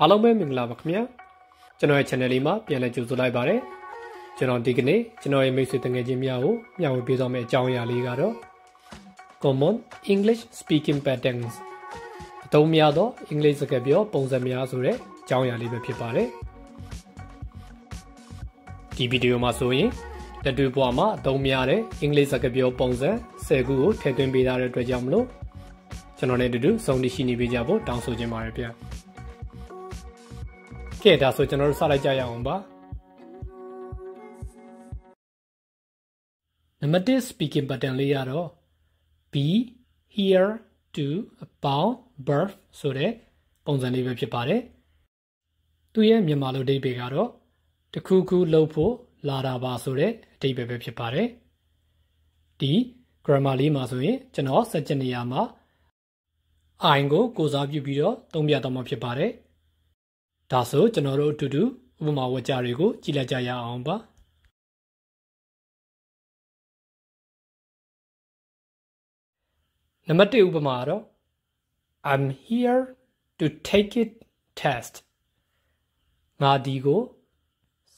အားလုံးပဲမင်္ဂလာပါခင်ဗျာကျွန်တော်ရဲ့ channel လေးမှာပြန်လည်ကြိုဆိုလိုက်ပါတယ်ကျွန်တော်ဒီကနေ့ကျွန်တော်ရဲ့မိတ်ဆွေတငယ်ချင်းများကိုမျှဝေပေးသွားမယ့်အကြောင်းအရာလေးကတော့ Common English Speaking Patterns အသုံးများသောအင်္ဂလိပ်စကားပြောပုံစံများဆိုတဲ့အကြောင်းအရာလေးပဲဖြစ်ပါတယ်ဒီဗီဒီယိုမှာဆိုရင်လက်တွေ့ဘဝမှာအသုံးများတဲ့အင်္ဂလိပ်စကားပြောပုံစံ10ခုကိုထည့်သွင်းပေးထားတဲ့အတွက်ကြောင့်မလို့ကျွန်တော်နဲ့အတူတူစုံရှိနေပေးကြဖို့တောင်းဆိုချင်ပါတယ်ဗျာကဲဒါဆိုကျွန်တော်တို့စလိုက်ကြရအောင်ပါနံပါတ်1 speaking pattern လေးရတော့ be here to about birth ဆိုတဲ့ပုံစံလေးပဲဖြစ်ပါတယ်သူရဲ့မြန်မာလိုအဓိပ္ပာယ်ကတော့တခုခုလုပ်ဖို့လာတာပါဆိုတဲ့အဓိပ္ပာယ်ပဲဖြစ်ပါတယ်ဒီ grammar လေးမှာဆိုရင်ကျွန်တော်စัจ နေရာမှာ I ကိုစားပြုပြီးတော့သုံးပြတော့မှာဖြစ်ပါတယ်ဒါဆိုကျွန်တော်တို့အတူတူဥပမာဝါကျတွေကိုကြည့်လိုက်ကြရအောင်ပါနံပါတ်1ဥပမာတော့ I'm here to take it test ငါဒီကို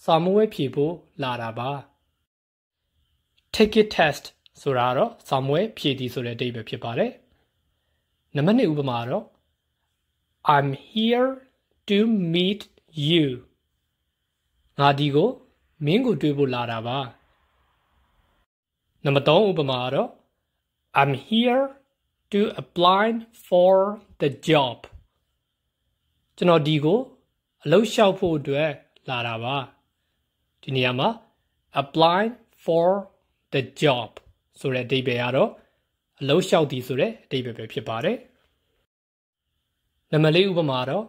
စာမွေးဖြေဖို့လာတာပါ take it test ဆိုတာတော့စာမွေးဖြေသည်ဆိုတဲ့အဓိပ္ပာယ်ဖြစ်ပါတယ်နံပါတ်2ဥပမာတော့ I'm here to meet you ငါဒီကိုမင်းကိုတွေ့ဖို့လာတာပါနံပါတ်3ဥပမာတော့ I'm here to apply for the job ကျွန်တော်ဒီကိုအလုပ်လျှောက်ဖို့အတွက်လာတာပါဒီနေရာမှာ apply for the job ဆိုတဲ့အဓိပ္ပာယ်ကတော့အလုပ်လျှောက်သည်ဆိုတဲ့အဓိပ္ပာယ်ပဲဖြစ်ပါတယ်နံပါတ်4ဥပမာတော့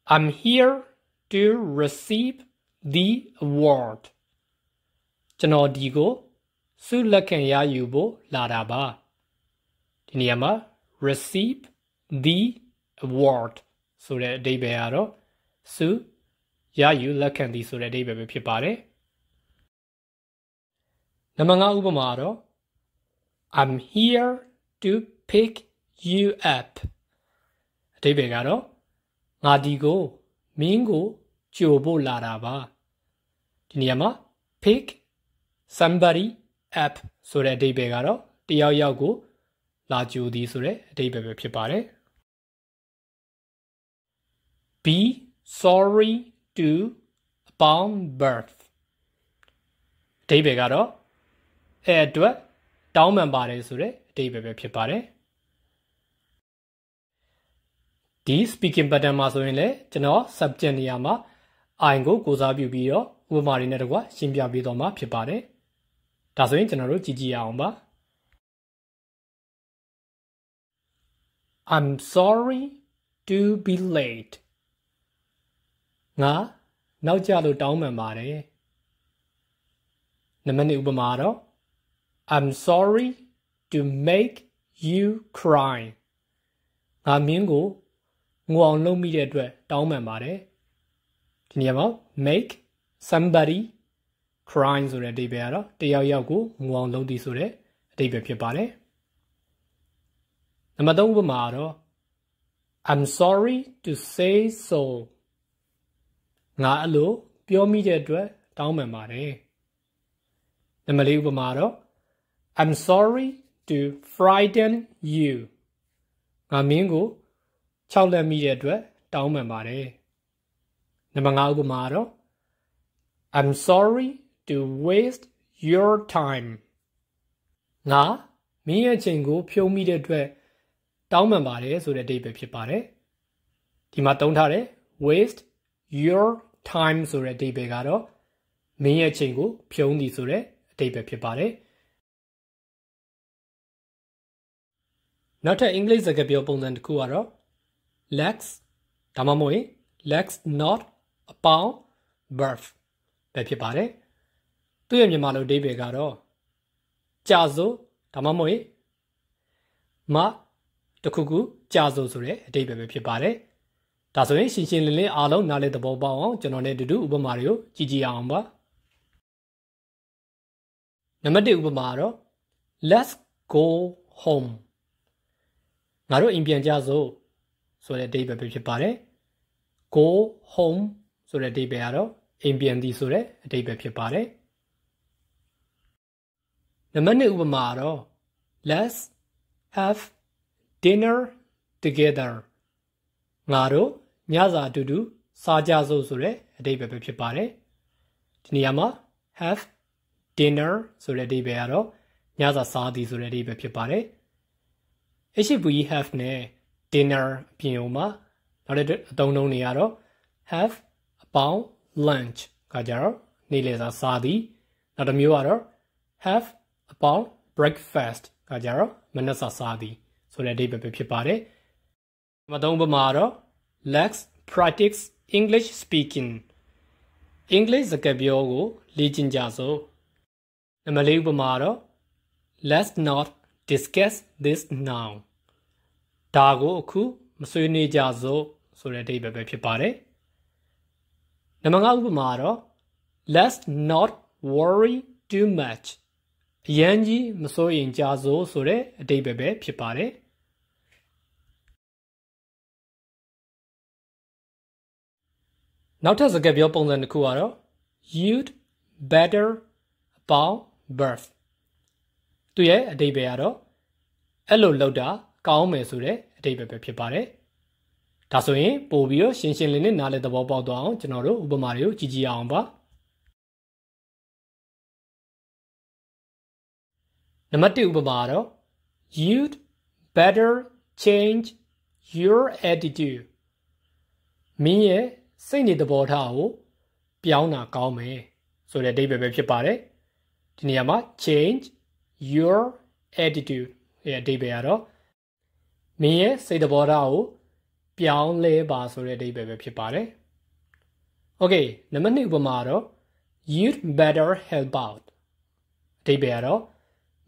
I'm here to receive the award ကျွန်တော်ဒီကိုဆုလက်ခံရယူဖို့လာတာပါဒီနေရာမှာ receive the award ဆိုတဲ့အဓိပ္ပာယ်ကတော့ဆုရယူလက်ခံသည်ဆိုတဲ့အဓိပ္ပာယ်ပဲဖြစ်ပါတယ်နံပါတ်5ဥပမာတော့ I'm here to pick you up အဓိပ္ပာယ်ကတော့ငါဒီကိုမင်းကိုကြိုဖို့လာတာပါဒီနေရာမှာ pick somebody up ဆိုတဲ့အဓိပ္ပာယ်ကတော့တယောက်ယောက်ကိုလာကြိုသည်ဆိုတဲ့အဓိပ္ပာယ်ပဲဖြစ်ပါတယ် be sorry to about birth အဓိပ္ပာယ်ကတော့အဲ့အတွက်တောင်းပန်ပါတယ်ဆိုတဲ့အဓိပ္ပာယ်ပဲဖြစ်ပါတယ်ဒီ speaking pattern မှာဆိုရင်လည်းကျွန်တော် subject နေရာမှာ I ကိုစားပြုပြီးတော့ဥပမာတွေနဲ့တကွရှင်းပြပေးတော့မှာဖြစ်ပါတယ်ဒါဆိုရင်ကျွန်တော်တို့ကြည့်ကြည့်ရအောင်ပါ I'm sorry to be late ငါနောက်ကျလို့တောင်းပန်ပါတယ်နံပါတ်2ဥပမာတော့ I'm sorry to make you cry ငါမင်းကိုငိုအောင်လုပ်မိတဲ့အတွက်တောင်းပန်ပါတယ်ဒီနေရာမှာ make somebody cry ဆိုတဲ့အဓိပ္ပာယ်ကတော့တယောက်ယောက်ကိုငိုအောင်လုပ်သည်ဆိုတဲ့အဓိပ္ပာယ်ဖြစ်ပါတယ်နံပါတ်3ဥပမာတော့ I'm sorry to say so ငါအဲ့လိုပြောမိတဲ့အတွက်တောင်းပန်ပါတယ်နံပါတ်4ဥပမာတော့ I'm sorry to frighten you ငါမင်းကို6လက်မိတဲ့အတွက်တောင်းပန်ပါတယ်နံပါတ်5ဥပမာတော့ I'm sorry to waste your time ငါမင်းရဲ့ချိန်ကိုဖြုံးမိတဲ့အတွက်တောင်းပန်ပါတယ်ဆိုတဲ့အဓိပ္ပာယ်ဖြစ်ပါတယ်ဒီမှာသုံးထားတဲ့ waste your time ဆိုတဲ့အဓိပ္ပာယ်ကတော့မင်းရဲ့ချိန်ကိုဖြုံးသည်ဆိုတဲ့အဓိပ္ပာယ်ဖြစ်ပါတယ်နောက်ထပ်အင်္ဂလိပ်စကားပြောပုံစံတစ်ခုကတော့ let's ဒါမှမဟုတ် let's not about birth ပဲဖြစ်ပါတယ်သူ့ရဲ့မြန်မာလိုအဓိပ္ပာယ်ကတော့ကြာစို့ဒါမှမဟုတ်မတခုခုကြာစို့ဆိုတဲ့အဓိပ္ပာယ်ပဲဖြစ်ပါတယ်ဒါဆိုရင်ရှင်းရှင်းလင်းလင်းအားလုံးနားလည်သဘောပေါက်အောင်ကျွန်တော်နဲ့အတူတူဥပမာတွေကိုကြည့်ကြည့်အောင်ပါနံပါတ်1ဥပမာတော့ let's go home ငါတို့အိမ်ပြန်ကြစို့ဆိုတဲ့အဓိပ္ပာယ်ပဲဖြစ်ပါတယ် go home ဆိုတဲ့အဓိပ္ပာယ်ကတော့အိမ်ပြန်သည်ဆိုတဲ့အဓိပ္ပာယ်ဖြစ်ပါတယ်နံပါတ်2ဥပမာကတော့ let's have dinner together ငါတို့ညစာအတူတူစားကြစို့ဆိုတဲ့အဓိပ္ပာယ်ပဲဖြစ်ပါတယ်ဒီနေရာမှာ have dinner ဆိုတဲ့အဓိပ္ပာယ်ကတော့ညစာစားသည်ဆိုတဲ့အဓိပ္ပာယ်ဖြစ်ပါတယ် HV have နဲ့ dinner အပြင်မှာနောက်တဲ့အသုံးအနှုန်းတွေကတော့ have အပေါင်း lunch ကကြတော့နေ့လယ်စာစားသည်နောက်တစ်မျိုးကတော့ have အပေါင်း breakfast ကကြတော့မနက်စာစားသည်ဆိုတဲ့အဓိပ္ပာယ်ပဲဖြစ်ပါတယ်မသုံးပမာတော့ let's practice English speaking English စကားပြောကိုလေ့ကျင့်ကြစို့နံပါတ်4ဥပမာတော့ let's not discuss this now ဒါကိုအခုမဆွေးနွေးကြစို့ဆိုတဲ့အဓိပ္ပာယ်ပဲဖြစ်ပါတယ်နံပါတ်5ဥပမာတော့ let's not worry too much အရန်ကြီးမစိုးရင်ကြစို့ဆိုတဲ့အဓိပ္ပာယ်ပဲဖြစ်ပါတယ်နောက်ထပ်စကားပြောပုံစံတစ်ခုကတော့ you'd better about birth သူရဲ့အဓိပ္ပာယ်ကတော့အဲ့လိုလောက်တာကောင်းမယ်ဆိုတဲ့အဓိပ္ပာယ်ပဲဖြစ်ပါတယ်ဒါဆိုရင်ပို့ပြီးတော့ရှင်းရှင်းလင်းလင်းနားလည်သဘောပေါက်သွားအောင်ကျွန်တော်တို့ဥပမာတွေကိုကြည့်ကြည့်အောင်ပါနံပါတ်1ဥပမာကတော့ you'd better change your attitude မင်းရဲ့စိတ်နေသဘောထားကိုပြောင်းတာကောင်းမယ်ဆိုတဲ့အဓိပ္ပာယ်ပဲဖြစ်ပါတယ်ဒီနေရာမှာ change your attitude ရဲ့အဓိပ္ပာယ်ကတော့မင်းရဲ့စိတ်သဘောထားကိုပြောင်းလဲပါဆိုတဲ့အဓိပ္ပာယ်ပဲဖြစ်ပါတယ် Okay နံပါတ်2ဥပမာတော့ you'd better help out အဓိပ္ပာယ်ကတော့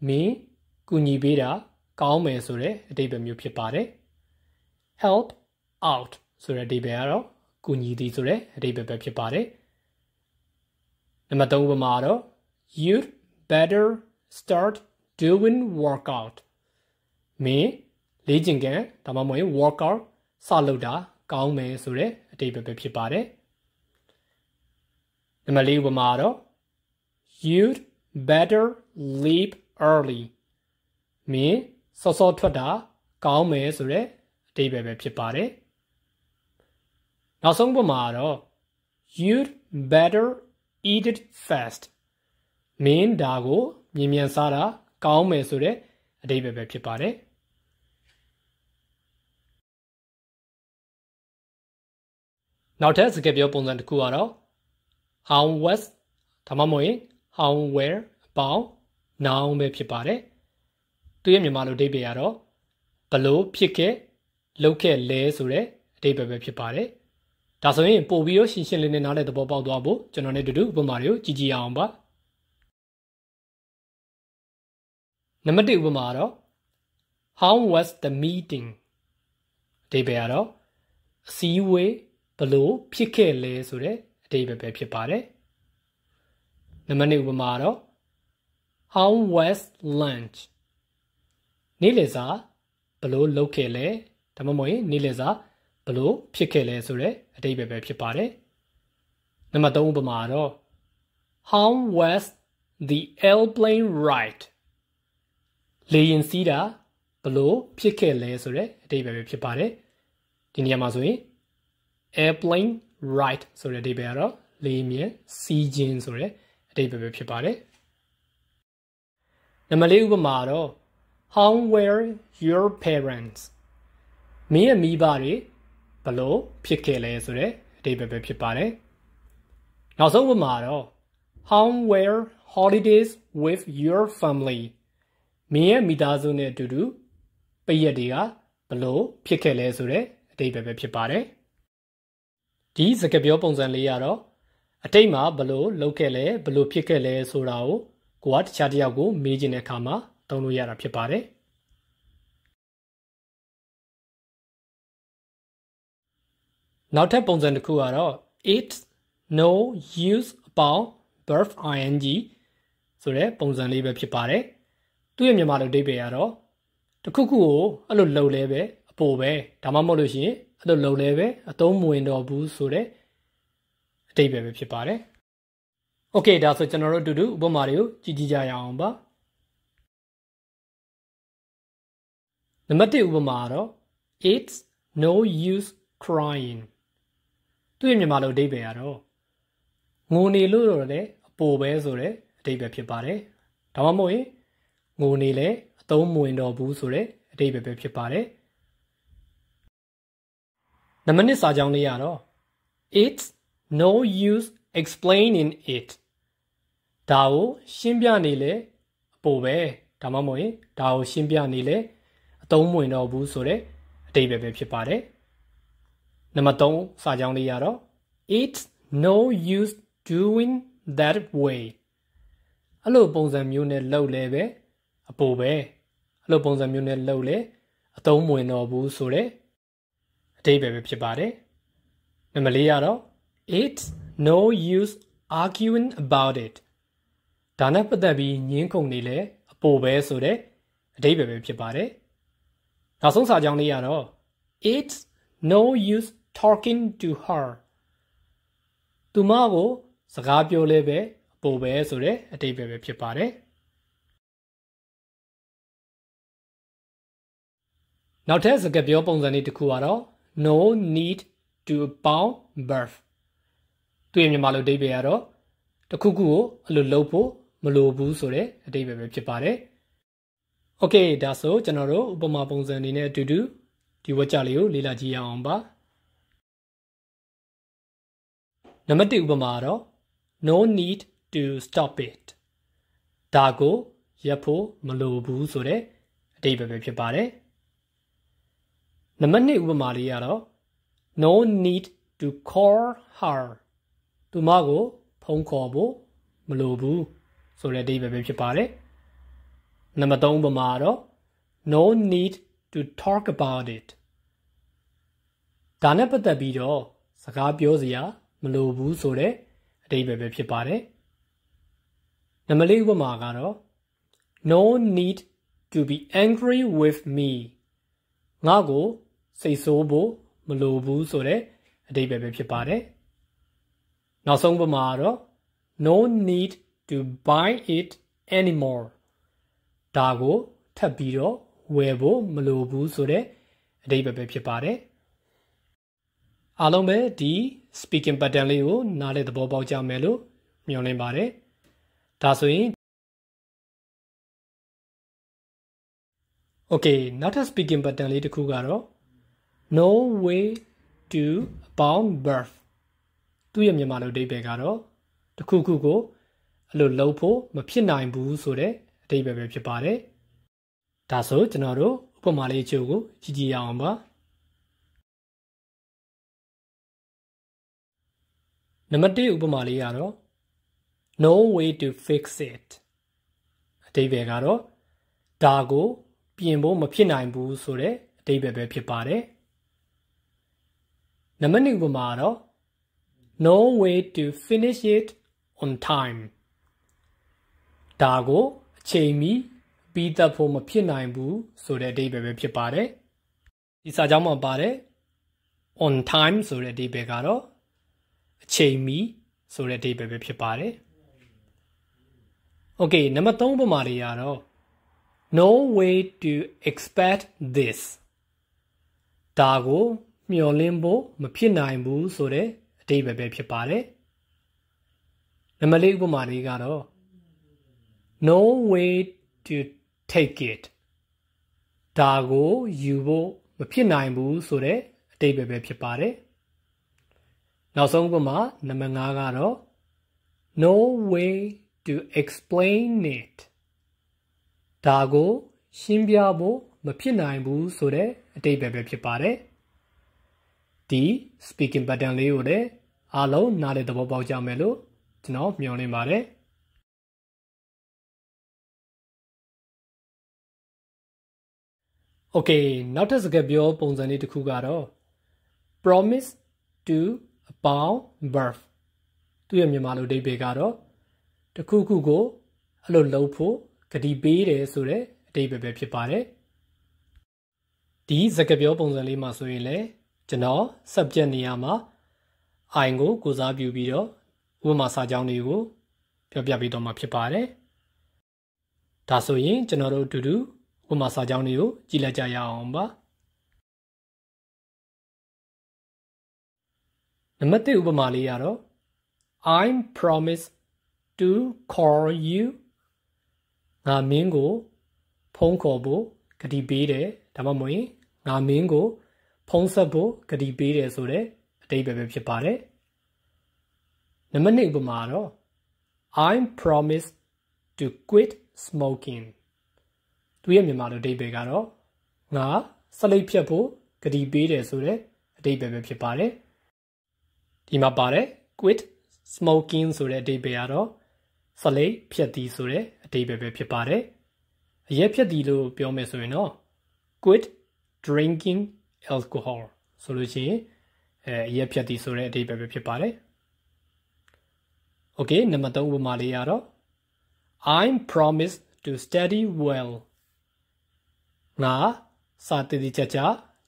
မင်းကူညီပေးတာကောင်းမယ်ဆိုတဲ့အဓိပ္ပာယ်မျိုးဖြစ်ပါတယ် help out ဆိုတဲ့အဓိပ္ပာယ်ကတော့ကူညီသည်ဆိုတဲ့အဓိပ္ပာယ်ပဲဖြစ်ပါတယ်နံပါတ်3ဥပမာတော့ you'd better start doing workout မင်းလေ့ကျင့်ခန်းဒါမှမဟုတ် workout စလုပ်တာကောင်းမယ်ဆိုတဲ့အဓိပ္ပာယ်ပဲဖြစ်ပါတယ်နံပါတ်4ဥပမာတော့ you'd better leave early မင်းစောစောထွက်တာကောင်းမယ်ဆိုတဲ့အဓိပ္ပာယ်ပဲဖြစ်ပါတယ်နောက်ဆုံးပုံမှာတော့ you'd better eat it fast မင်းဒါကိုမြင်မြန်စားတာကောင်းမယ်ဆိုတဲ့အဓိပ္ပာယ်ပဲဖြစ်ပါတယ်နောက်ထပ်စကားပြောပုံစံတစ်ခုကတော့ how was ဒါမှမဟုတ် how were ပေါင်း noun ပဲဖြစ်ပါတယ်သူရဲ့မြန်မာလိုအဓိပ္ပာယ်ကတော့ဘလို့ဖြစ်ခဲ့လုပ်ခဲ့လဲဆိုတဲ့အဓိပ္ပာယ်ပဲဖြစ်ပါတယ်ဒါဆိုရင်ပို့ပြီးတော့ရှင်းရှင်းလင်းလင်းနားလည်သဘောပေါက်သွားဖို့ကျွန်တော်နဲ့တူတူဥပမာတွေကိုကြည့်ကြည့်အောင်ပါနံပါတ်1ဥပမာတော့ how was the meeting အဓိပ္ပာယ်ကတော့အစည်းအဝေးဘလို့ဖြစ်ခဲ့လဲဆိုတဲ့အဓိပ္ပာယ်ပဲဖြစ်ပါတယ်နံပါတ်2ဥပမာတော့ how was lunch နေ့လယ်စာဘလို့လုပ်ခဲ့လဲဒါမှမဟုတ်နေ့လယ်စာဘလို့ဖြစ်ခဲ့လဲဆိုတဲ့အဓိပ္ပာယ်ပဲဖြစ်ပါတယ်နံပါတ်3ဥပမာတော့ how was the airplane ride လေယာဉ်စီးတာဘလို့ဖြစ်ခဲ့လဲဆိုတဲ့အဓိပ္ပာယ်ပဲဖြစ်ပါတယ်ဒီနေရာမှာဆိုရင် airplane ride ဆိုတဲ့အဓိပ္ပာယ်ကတော့လေယာဉ်မြင့်စီးခြင်းဆိုတဲ့အဓိပ္ပာယ်ပဲဖြစ်ပါတယ်နံပါတ်4ဥပမာတော့ how were your parents မင်းရဲ့မိဘတွေဘလို့ဖြစ်ခဲ့လဲဆိုတဲ့အဓိပ္ပာယ်ပဲဖြစ်ပါတယ်နောက်ဆုံးဥပမာတော့ how were holidays with your family မင်းရဲ့မိသားစုနဲ့အတူတူပိတ်ရက်တွေကဘလို့ဖြစ်ခဲ့လဲဆိုတဲ့အဓိပ္ပာယ်ပဲဖြစ်ပါတယ်ဒီစကားပြောပုံစံလေးကတော့အတိတ်မှာဘလို့လုပ်ခဲ့လဲဘလို့ဖြစ်ခဲ့လဲဆိုတာကိုတခြားတစ်ယောက်ကိုမေးချင်တဲ့အခါမှာသုံးလို့ရတာဖြစ်ပါတယ်နောက်ထပ်ပုံစံတစ်ခုကတော့ it's no use about verb ing ဆိုတဲ့ပုံစံလေးပဲဖြစ်ပါတယ်သူ့ရဲ့မြန်မာလိုအဓိပ္ပာယ်ကတော့တခုခုကိုအဲ့လိုလုပ်လဲပဲအပိုပဲဒါမှမဟုတ်လို့ရှိရင် အဲ့လိုလုပ်လဲပဲအသုံးမဝင်တော့ဘူးဆိုတဲ့အဓိပ္ပာယ်ပဲဖြစ်ပါတယ်။ Okay ဒါဆိုကျွန်တော်တို့အတူတူဥပမာတွေကိုကြည့်ကြည့်ကြရအောင်ပါ။နံပါတ်1ဥပမာကတော့ It's no use crying သူ့ရဲ့မြန်မာလိုအဓိပ္ပာယ်ကတော့ငိုနေလို့တော့လည်းအပိုပဲဆိုတဲ့အဓိပ္ပာယ်ဖြစ်ပါတယ်။ဒါမှမဟုတ်ရင်ငိုနေလဲအသုံးမဝင်တော့ဘူးဆိုတဲ့အဓိပ္ပာယ်ပဲဖြစ်ပါတယ်။နံပါတ်2စာကြောင်းလေးကတော့ It's no use explaining it ဒါကိုရှင်းပြနေလဲအပိုပဲဒါမှမဟုတ်ရင်ဒါကိုရှင်းပြနေလဲအသုံးမဝင်တော့ဘူးဆိုတဲ့အဓိပ္ပာယ်ပဲဖြစ်ပါတယ်။နံပါတ်3စာကြောင်းလေးကတော့ It's no use doing that way အဲ့လိုပုံစံမျိုးနဲ့လုပ်လဲပဲအပိုပဲအဲ့လိုပုံစံမျိုးနဲ့လုပ်လဲအသုံးမဝင်တော့ဘူးဆိုတဲ့အဓိပ္ပာယ်ပဲဖြစ်ပါတယ်။နံပါတ်4ကတော့ It's no use arguing about it ဒါနဲ့ပတ်သက်ပြီးညင်းခုန်နေလဲအပိုပဲဆိုတဲ့အဓိပ္ပာယ်ပဲဖြစ်ပါတယ်။နောက်ဆုံးစာကြောင်းလေးကတော့ It's no use talking to her သူမကိုစကားပြောလဲပဲအပိုပဲဆိုတဲ့အဓိပ္ပာယ်ပဲဖြစ်ပါတယ်။နောက်ထပ်စကားပြောပုံစံလေးတစ်ခုကတော့ no need to abound birth သူ့ရဲ့မြန်မာလိုအဓိပ္ပာယ်ကတော့တစ်ခုခုကိုအဲ့လိုလုပ်ဖို့မလိုဘူးဆိုတဲ့အဓိပ္ပာယ်ပဲဖြစ်ပါတယ်။ Okay ဒါဆိုကျွန်တော်တို့ဥပမာပုံစံအနေနဲ့အတူတူဒီဝါကျလေးကိုလေ့လာကြည့်ရအောင်ပါ။နံပါတ်1ဥပမာကတော့ no need to stop it ဒါကိုရပ်ဖို့မလိုဘူးဆိုတဲ့အဓိပ္ပာယ်ပဲဖြစ်ပါတယ်။နံပါတ်2ဥပမာလေးကတော့ no need to call her သူမကိုဖုန်းခေါ်ဖို့မလိုဘူးဆိုတဲ့အဓိပ္ပာယ်ပဲဖြစ်ပါတယ်။နံပါတ်3ဥပမာကတော့ no need to talk about it ဒါနဲ့ပတ်သက်ပြီးတော့စကားပြောစရာမလိုဘူးဆိုတဲ့အဓိပ္ပာယ်ပဲဖြစ်ပါတယ်။နံပါတ်4ဥပမာကတော့ no need to be angry with me ငါ့ကိုစိတ်ဆိုးဖို့မလိုဘူးဆိုတဲ့အဓိပ္ပာယ်ပဲဖြစ်ပါတယ်။နောက်ဆုံးဥပမာကတော့ no need to buy it anymore ဒါကိုထပ်ပြီးတော့ဝယ်ဖို့မလိုဘူးဆိုတဲ့အဓိပ္ပာယ်ပဲဖြစ်ပါတယ်။အားလုံးပဲဒီ speaking pattern လေးကိုနားလည်သဘောပေါက်ကြမယ်လို့မျှော်လင့်ပါတယ်။ဒါဆိုရင် Okay နောက်ထပ် speaking pattern လေးတစ်ခုကတော့ no way to abound birth သူ့ရဲ့မြန်မာလိုအဓိပ္ပာယ်ကတော့တစ်ခုခုကိုအဲ့လိုလုပ်ဖို့မဖြစ်နိုင်ဘူးဆိုတဲ့အဓိပ္ပာယ်ပဲဖြစ်ပါတယ်။ဒါဆိုကျွန်တော်တို့ဥပမာလေးချို့ကိုကြည့်ကြည့်ရအောင်ပါ။နံပါတ်1ဥပမာလေးကတော့ no way to fix it အဓိပ္ပာယ်ကတော့ဒါကိုပြင်ဖို့မဖြစ်နိုင်ဘူးဆိုတဲ့အဓိပ္ပာယ်ပဲဖြစ်ပါတယ်။နံပါတ်2ဥပမာကတော့ no way to finish it on time ဒါကိုအချိန်မီပြီးသတ်ဖို့မဖြစ်နိုင်ဘူးဆိုတဲ့အဓိပ္ပာယ်ပဲဖြစ်ပါတယ်။ဒီစာကြောင်းမှာပါတယ် on time ဆိုတဲ့အဓိပ္ပာယ်ကတော့အချိန်မီဆိုတဲ့အဓိပ္ပာယ်ပဲဖြစ်ပါတယ်။ Okay နံပါတ်3ဥပမာလေးကတော့ no way to expect this ဒါကိုမျှော်လင့်ဖို့မဖြစ်နိုင်ဘူးဆိုတဲ့အဓိပ္ပာယ်ပဲဖြစ်ပါတယ်။နံပါတ်4ဥပမာလေးကတော့ no way to take it ဒါကိုယူဖို့မဖြစ်နိုင်ဘူးဆိုတဲ့အဓိပ္ပာယ်ပဲဖြစ်ပါတယ်။နောက်ဆုံးဥပမာနံပါတ်5ကတော့ no way to explain it ဒါကိုရှင်းပြဖို့မဖြစ်နိုင်ဘူးဆိုတဲ့အဓိပ္ပာယ်ပဲဖြစ်ပါတယ်။ဒီ speaking pattern လေးကိုလည်းအားလုံးနားလည်သဘောပေါက်ကြမယ်လို့ကျွန်တော်မျှော်လင့်ပါတယ်။ Okay နောက်ထပ်စကားပြောပုံစံလေးတစ်ခုကတော့ promise to abound birth သူ့ရဲ့မြန်မာလိုအဓိပ္ပာယ်ကတော့တစ်ခုခုကိုအဲ့လိုလုပ်ဖို့ကတိပေးတယ်ဆိုတဲ့အဓိပ္ပာယ်ပဲဖြစ်ပါတယ်။ဒီစကားပြောပုံစံလေးမှာဆိုရင်လည်း ကျွန်တော် subject နေရာမှာ I ကိုကိုစားပြုပြီးတော့ဥပမာစာကြောင်းတွေကိုပြောပြပေးတော့မှာဖြစ်ပါတယ်ဒါဆိုရင်ကျွန်တော်တို့အတူတူဥပမာစာကြောင်းတွေကိုကြည့်လိုက်ကြရအောင်ပါနံပါတ်1ဥပမာလေးရတော့ I promise to call you ငါမင်းကိုဖုန်းခေါ်ဖို့ကတိပေးတယ်ဒါမှမဟုတ်ရင်ငါမင်းကိုဖုန်းဆက်ဖို့ကတိပေးတယ်ဆိုတဲ့အဓိပ္ပာယ်ပဲဖြစ်ပါတယ်နံပါတ်2ဥပမာတော့ I promise to quit smoking သူရဲ့မြန်မာလိုအဓိပ္ပာယ်ကတော့ငါစလိပ်ဖြတ်ဖို့ကတိပေးတယ်ဆိုတဲ့အဓိပ္ပာယ်ပဲဖြစ်ပါတယ်ဒီမှာပါတယ် quit smoking ဆိုတဲ့အဓိပ္ပာယ်ကတော့စလိပ်ဖြတ်သည်ဆိုတဲ့အဓိပ္ပာယ်ပဲဖြစ်ပါတယ်အရက်ဖြတ်သည်လို့ပြောမယ်ဆိုရင်တော့ quit drinking alcohol ဆိုလို့ရှိရင်အရက်ဖြတ်သည်ဆိုတဲ့အဓိပ္ပာယ်ပဲဖြစ်ပါတယ်โอเคနံပါတ်3ဥပမာလေးရတော့ I promise to study well ငါစာတည်တည်ကြကြ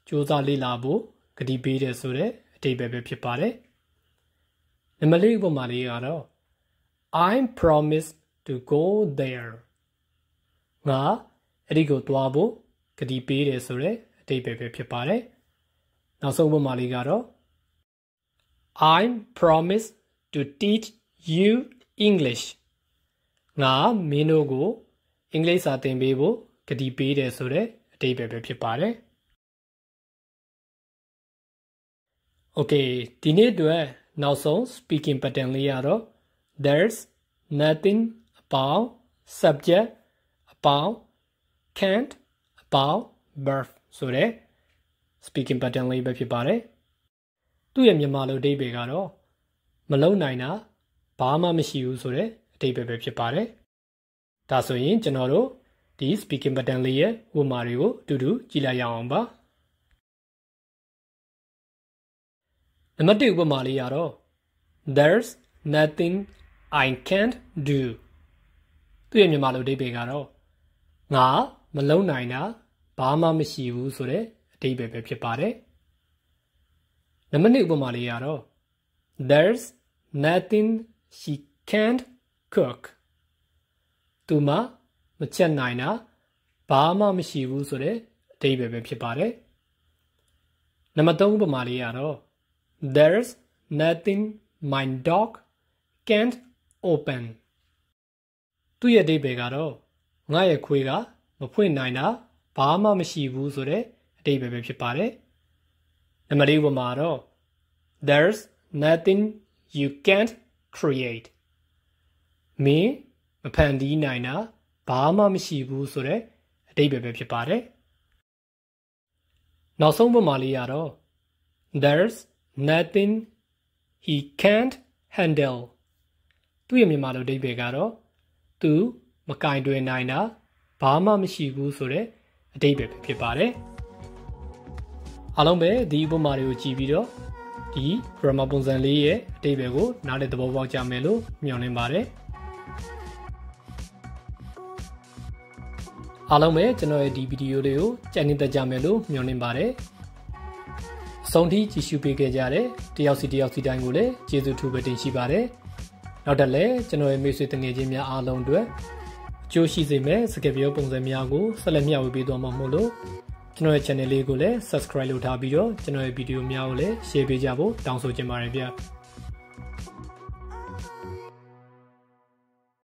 စူးစမ်းလေ့လာဖို့ကတိပေးတယ်ဆိုတဲ့အဓိပ္ပာယ်ပဲဖြစ်ပါတယ်နံပါတ်4ဥပမာလေးကတော့ I promise to go there ငါအဲ့ဒီကိုသွားဖို့ကတိပေးတယ်ဆိုတဲ့အဓိပ္ပာယ်ပဲဖြစ်ပါတယ်နောက်ဆုံးဥပမာလေးကတော့ I promise to teach you English ငါမင်းတို့ကိုအင်္ဂလိပ်စာသင်ပေးဖို့ကတိပေးတယ်ဆိုတဲ့အဓိပ္ပာယ်ပဲဖြစ်ပါတယ်โอเคဒီနေ့အတွက်နောက်ဆုံး speaking pattern လေးရတော့ there's nothing about subject about can't about verb ဆိုတဲ့ speaking pattern လေးပဲဖြစ်ပါတယ်သူ့ရဲ့မြန်မာလိုအဓိပ္ပာယ်ကတော့မလုံနိုင်တာဘာမှမရှိဘူးဆိုတဲ့အဓိပ္ပာယ်ပဲဖြစ်ပါတယ်ဒါဆိုရင်ကျွန်တော်တို့ဒီ speaking pattern လေးရဲ့ဥပမာတွေကိုအတူတူကြည့်လိုက်ရအောင်ပါနံပါတ်1ဥပမာလေးရတော့ there's nothing I can't do သူ့ရဲ့မြန်မာလိုအဓိပ္ပာယ်ကတော့ငါမလုံနိုင်တာဘာမှမရှိဘူးဆိုတဲ့အဓိပ္ပာယ်ပဲဖြစ်ပါတယ်နံပါတ်2ဥပမာလေးရတော့ there's nothing she can't cook သူမချက်နိုင်တာဘာမှမရှိဘူးဆိုတဲ့အဓိပ္ပာယ်ပဲဖြစ်ပါတယ်နံပါတ်3ဥပမာလေးရတော့ there's nothing my dog can't open သူ့ရဲ့အဓိပ္ပာယ်ကတော့ငါရဲ့ခွေးကမဖွင့်နိုင်တာဘာမှမရှိဘူးဆိုတဲ့အဓိပ္ပာယ်ပဲဖြစ်ပါတယ်နံပါတ်4ဥပမာတော့ there's nothing you can't create မင်းမဖန်တီးနိုင်တာဘာမှမရှိဘူးဆိုတဲ့အဓိပ္ပာယ်ပဲဖြစ်ပါတယ်နောက်ဆုံးဥပမာလေးရတော့ there's nothing he can't handle သူ့ရဲ့မြန်မာလိုအဓိပ္ပာယ်ကတော့သူမကင်တွယ်နိုင်တာဘာမှမရှိဘူးဆိုတဲ့အဓိပ္ပာယ်ပဲဖြစ်ပါတယ်အားလုံးပဲဒီဥပမာတွေကိုကြည့်ပြီးတော့ဒီ grammar ပုံစံလေးရဲ့အဓိပ္ပာယ်ကိုနားလည်သဘောပေါက်ကြမယ်လို့မျှော်လင့်ပါတယ်အားလုံးပဲကျွန်တော်ရဲ့ဒီဗီဒီယိုလေးကိုကြိုက်နေတတ်ကြမယ်လို့မျှော်လင့်ပါတယ်အဆုံးထိကြည့်ရှုပေးခဲ့ကြတဲ့တယောက်စီတိုင်းကိုလည်းကျေးဇူးထူးပဲတင်ရှိပါတယ်နောက်ထပ်လည်းကျွန်တော်ရဲ့မိတ်ဆွေတငယ်ချင်းများအားလုံးအတွက်အကျိုးရှိစေမယ့်စကားပြောပုံစံများကိုဆက်လက်မျှဝေပေးသွားမှာမို့လို့ကျွန်တော်ရဲ့ channel လေးကိုလည်း subscribe လုပ်ထားပြီးတော့ကျွန်တော်ရဲ့ဗီဒီယိုများကိုလည်း share ပေးကြဖို့တောင်းဆိုချင်ပါတယ်ဗျာ